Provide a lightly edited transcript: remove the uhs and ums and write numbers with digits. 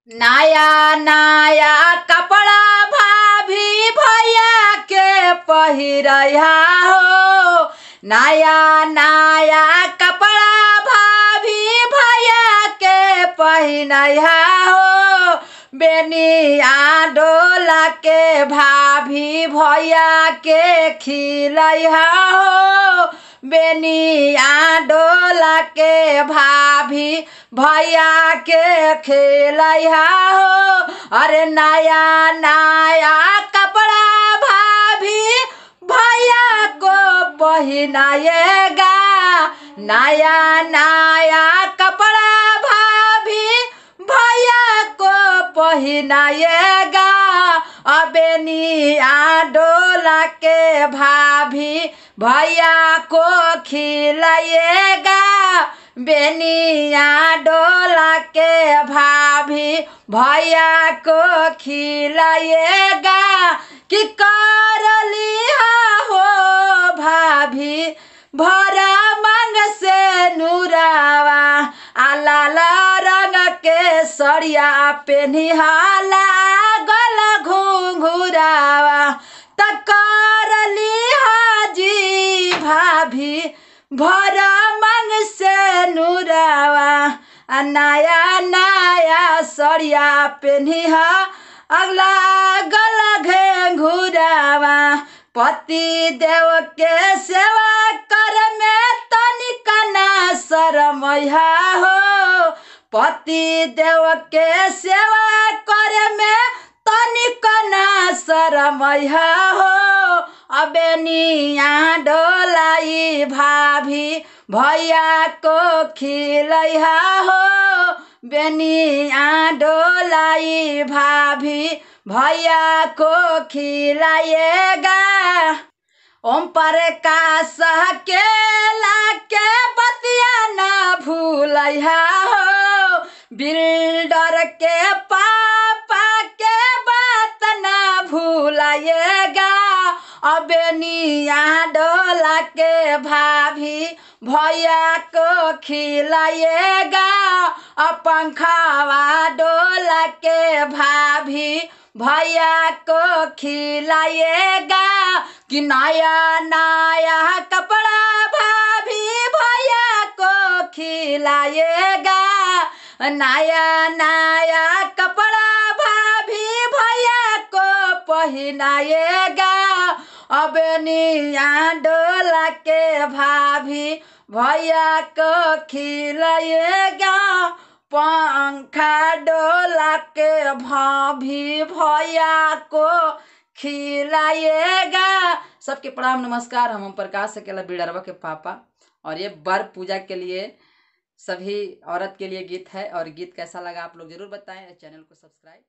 नया नया कपड़ा भाभी भैया के पहिरया हो। नया नया कपड़ा भाभी भैया के पहिनया हो। बेनिया डोला के भाभी भैया के खिलैया हो। बेनिया डोला के भाभी भैया के खेलैया हो। अरे नया नया कपड़ा भाभी भैया को पहनाएगा। नया नया कपड़ा भाभी भैया को पहनाएगा। बेनिया डोला के भाभी भैया को खिलाएगा। बेनिया डोला के भाभी भैया को खिलाएगा। कि करलिहा हो भाभी भरा मांग से नूरावा। लाल रंग के सड़िया पेनिहाला गल घुंघुरावा। त करलिहा जी भाभी भरा मांग से नूरावा। नया नया सड़िया पेनिहा अगला गल घुंघुरावा। पति देव के सेवा कर में तनिका ना शरमैया हो। पति देव के सेवा कर में तनिका ना शरमैया हो। बेनिया डोलाई भाभी भैया को खिलैया हो। बेनिया डोलाई भाभी भैया को खिलाएगा। ओम प्रकाश के लाके बतिया ना भूलैया हो। बिल्डर के पापा के बात ना भूलाएगा। बेनिया डोला के भाभी भैया को खिलाएगा। पंखावा डोला के भाभी भैया को खिलाएगा। कि नया नया कपड़ा भाभी भैया को खिलाएगा। नया नया कपड़ा भाभी भैया को पहनाएगा। बेनिया डोला के भाभी भैया को खिलाएगा। पंखा डोला के भाभी भैया को खिलाएगा। सबके प्रणाम नमस्कार। हम प्रकाश अकेला बिडरवा के पापा। और ये वर पूजा के लिए सभी औरत के लिए गीत है। और गीत कैसा लगा आप लोग जरूर बताएं। चैनल को सब्सक्राइब